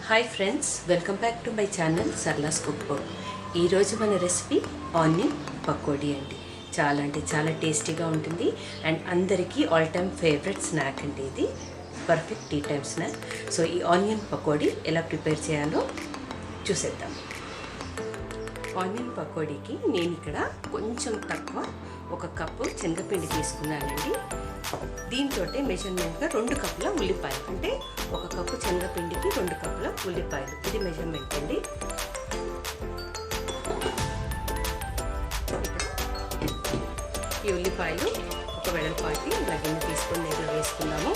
Hi friends, welcome back to my channel Sarla's cook book. ఈరోజు మన recipe onion pakodi అండి. చాలా అంటే చాలా టేస్టీగా ఉంటుంది అండ్ అందరికీ ఆల్ టైమ్ ఫేవరెట్ స్నాక్ అండి. ఇది perfect tea time snack. So ఈ ఆనియన్ పకోడీ ఎలా ప్రిపేర్ చేయాలో చూసేద్దాం. ఆనియన్ పకోడీకి నేను ఇక్కడ కొంచెం తక్కువ 1 కప్పు శనగపిండి తీసుకున్నానండి. దీంతో మెజర్మెంట్గా 2 కప్పుల ఉల్లిపాయలు, అంటే 1 కప్పు శనగపిండికి 2 కప్పుల ఉల్లిపాయలు, ఇది మెజర్మెంట్ అండి. ఈ ఉల్లిపాయలు ఒక వెడల్పాటి గిన్నె తీసుకొని నీళ్ళు వేసుకున్నాము.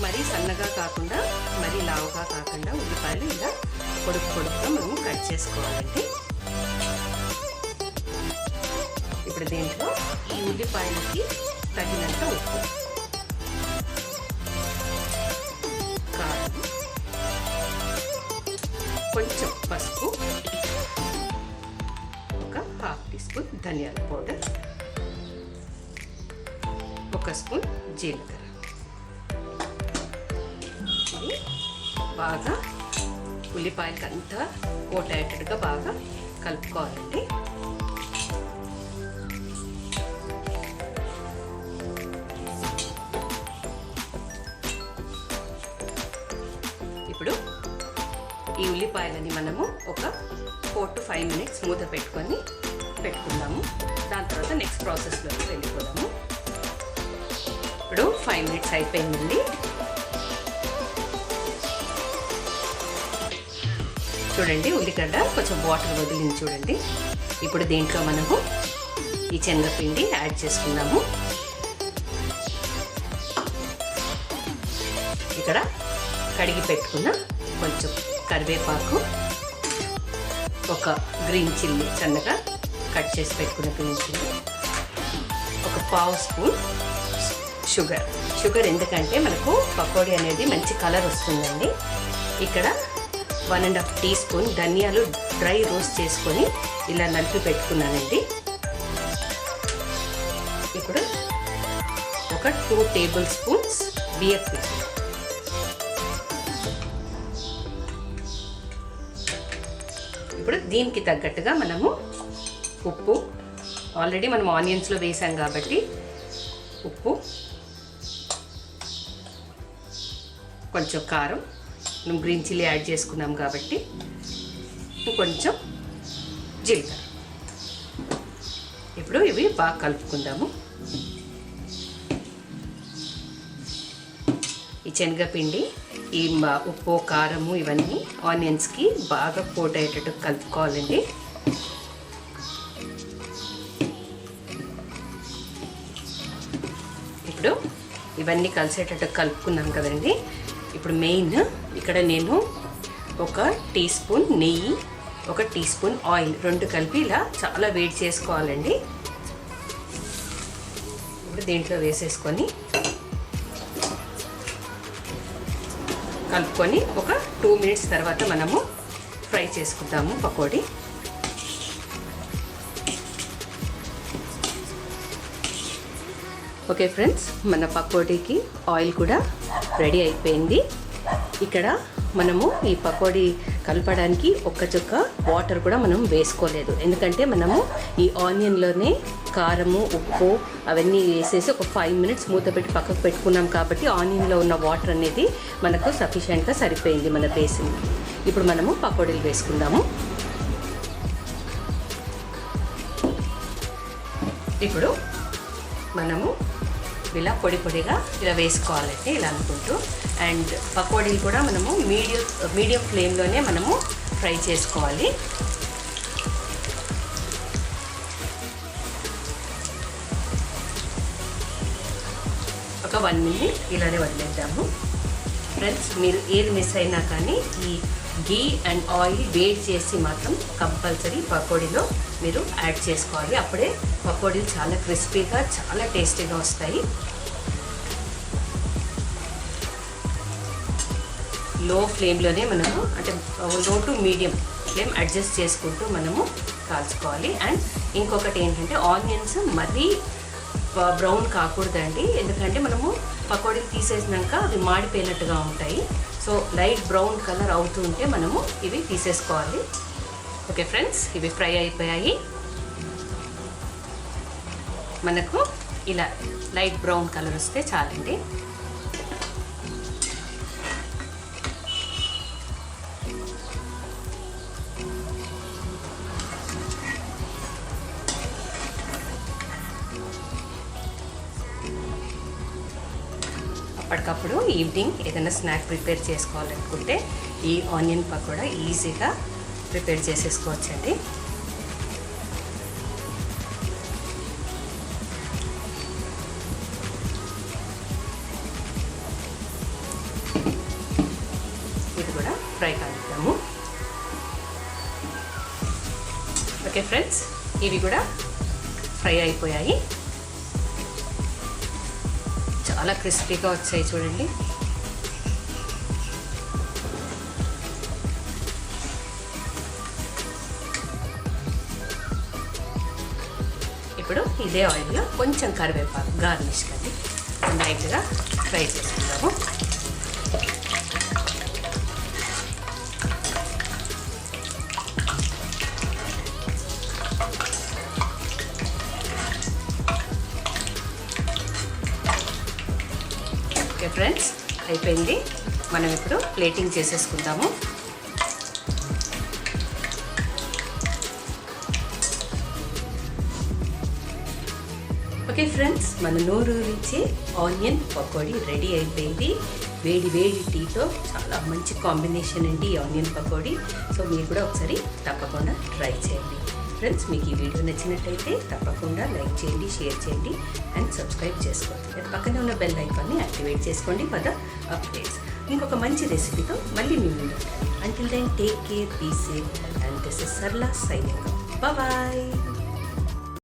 మరీ సన్నగా కాకుండా మరీ లావుగా కాకుండా ఉల్లిపాయలు ఇలా పొడుగ్గా మనం కట్ చేసుకోవాలండి. ఇప్పుడు దీంట్లో ఈ ఉల్లిపాయలకి తగినంత ఉప్పు, కారం, కొంచెం పసుపు, 1/2 టీ స్పూన్ ధనియాల పౌడర్, 1 స్పూన్ జీలకర్ర. ఇది బాగా ఉల్లిపాయలకి అంతా కోట్ అయ్యేటట్టుగా బాగా కలుపుకోవాలండి. ఇప్పుడు ఈ ఉల్లిపాయలని మనము ఒక 4 to 5 minutes మూత పెట్టుకుందాము. దాని తర్వాత నెక్స్ట్ ప్రాసెస్లోకి వెళ్ళిపోదాము. ఇప్పుడు 5 minutes అయిపోయిందండి. చూడండి, ఉల్లిగడ్డ కొంచెం వాటర్ వదిలింది చూడండి. ఇప్పుడు దీంట్లో మనము ఈ శనగపిండి యాడ్ చేసుకుందాము. ఇక్కడ కడిగి పెట్టుకున్న కొంచెం కరివేపాకు, 1 గ్రీన్ చిల్లీ సన్నగా కట్ చేసి పెట్టుకున్న గ్రీన్ చిల్లీ, 1/2 స్పూన్ షుగర్ ఎందుకంటే మనకు పకోడీ అనేది మంచి కలర్ వస్తుందండి. ఇక్కడ 1.5 టీ స్పూన్ ధనియాలు డ్రై రోస్ట్ చేసుకొని ఇలా నలిపి పెట్టుకున్నానండి. ఇప్పుడు 2 టేబుల్ స్పూన్స్ బియ్యం పిండి, ఇప్పుడు దీనికి తగ్గట్టుగా మనము ఉప్పు, ఆల్రెడీ మనం ఆనియన్స్లో వేసాం కాబట్టి ఉప్పు, కొంచెం కారం, మనం గ్రీన్ చిల్లీ యాడ్ చేసుకున్నాం కాబట్టి కొంచెం జీలకర్ర. ఇప్పుడు ఇవి బాగా కలుపుకుందాము. ఈ శనగపిండి, ఈ ఉప్పు, కారము ఇవన్నీ ఆనియన్స్కి బాగా కోట్ అయ్యేటట్టు కలుపుకోవాలండి. ఇప్పుడు ఇవన్నీ కలిసేటట్టు కలుపుకున్నాం కదండి. ఇప్పుడు మెయిన్ ఇక్కడ నేను 1 టీ స్పూన్ నెయ్యి, 1 టీ స్పూన్ ఆయిల్ 2 కలిపి ఇలా చాలా వేడి చేసుకోవాలండి. ఇప్పుడు దీంట్లో వేసేసుకొని కలుపుకొని ఒక 2 minutes తర్వాత మనము ఫ్రై చేసుకుందాము పకోడీ. ఓకే ఫ్రెండ్స్, మన పకోడీకి ఆయిల్ కూడా రెడీ అయిపోయింది. ఇక్కడ మనము ఈ పకోడీ కలపడానికి 1 చుక్క వాటర్ కూడా మనం వేసుకోలేదు, ఎందుకంటే మనము ఈ ఆనియన్లోనే కారము, ఉప్పు అవన్నీ వేసేసి ఒక 5 minutes మూత పెట్టి పక్కకు పెట్టుకున్నాం కాబట్టి ఆనియన్లో ఉన్న వాటర్ అనేది మనకు సఫిషియెంట్గా సరిపోయింది మన బేసిన్. ఇప్పుడు మనము పకోడీలు వేసుకుందాము. ఇప్పుడు మనము ఇలా పొడిగా ఇలా వేసుకోవాలంటే ఇలా అనుకుంటూ, అండ్ పకోడీలు కూడా మనము మీడియం ఫ్లేమ్లోనే మనము ఫ్రై చేసుకోవాలి. ఒక 1 minute ఇలానే వదిలేద్దాము. ఫ్రెండ్స్, మీరు ఏది మిస్ అయినా కానీ ఈ గీ అండ్ ఆయిల్ వేడి చేసి మాత్రం కంపల్సరీ పకోడీలో మీరు యాడ్ చేసుకోవాలి. అప్పుడే పకోడీలు చాలా క్రిస్పీగా, చాలా టేస్టీగా వస్తాయి. లో ఫ్లేమ్లోనే మనము, అంటే లో టు మీడియం ఫ్లేమ్ అడ్జస్ట్ చేసుకుంటూ మనము కాల్చుకోవాలి. అండ్ ఇంకొకటి ఏంటంటే ఆనియన్స్ మరీ బ్రౌన్ కాకూడదండి, ఎందుకంటే మనము పకోడీలు తీసేసినాక అవి మాడిపోయినట్టుగా ఉంటాయి. సో లైట్ బ్రౌన్ కలర్ అవుతూ ఉంటే మనము ఇవి తీసేసుకోవాలి. ఓకే ఫ్రెండ్స్, ఇవి ఫ్రై అయిపోయాయి. మనకు ఇలా లైట్ బ్రౌన్ కలర్ వస్తే చాలండి. అప్పటికప్పుడు ఈవినింగ్ ఏదైనా స్నాక్ ప్రిపేర్ చేసుకోవాలనుకుంటే ఈ ఆనియన్ పకోడా ఈజీగా ప్రిపేర్ చేసేసుకోవచ్చండి. ఇది కూడా ఫ్రై కానిద్దాము. ఓకే ఫ్రెండ్స్, ఇవి కూడా ఫ్రై అయిపోయాయి. చాలా క్రిస్పీగా వచ్చాయి చూడండి. ఇప్పుడు ఇదే ఆయిల్లో కొంచెం కరివేపాకు గార్నిష్ కది లైట్గా ఫ్రై చేసుకుందాము. ఓకే ఫ్రెండ్స్, అయిపోయింది. మనం ఇప్పుడు ప్లేటింగ్ చేసేసుకుందాము. ఓకే ఫ్రెండ్స్, మన నోరూరించి ఆనియన్ పకోడీ రెడీ అయిపోయింది. వేడి వేడి టీతో చాలా మంచి కాంబినేషన్ అండి ఈ ఆనియన్ పకోడీ. సో మీరు కూడా ఒకసారి తప్పకుండా ట్రై చేయండి. ఫ్రెండ్స్, మీకు ఈ వీడియో నచ్చినట్టయితే తప్పకుండా లైక్ చేయండి, షేర్ చేయండి అండ్ సబ్స్క్రైబ్ చేసుకోండి. పక్కనే ఉన్న బెల్ ఐకాన్ని యాక్టివేట్ చేసుకోండి ఫర్ ద అప్డేట్స్. ఇంకొక మంచి రెసిపీతో మళ్ళీ మీ ముందు ఉంటాను. Until then take care, be safe and this is Sarala signing off. Bye.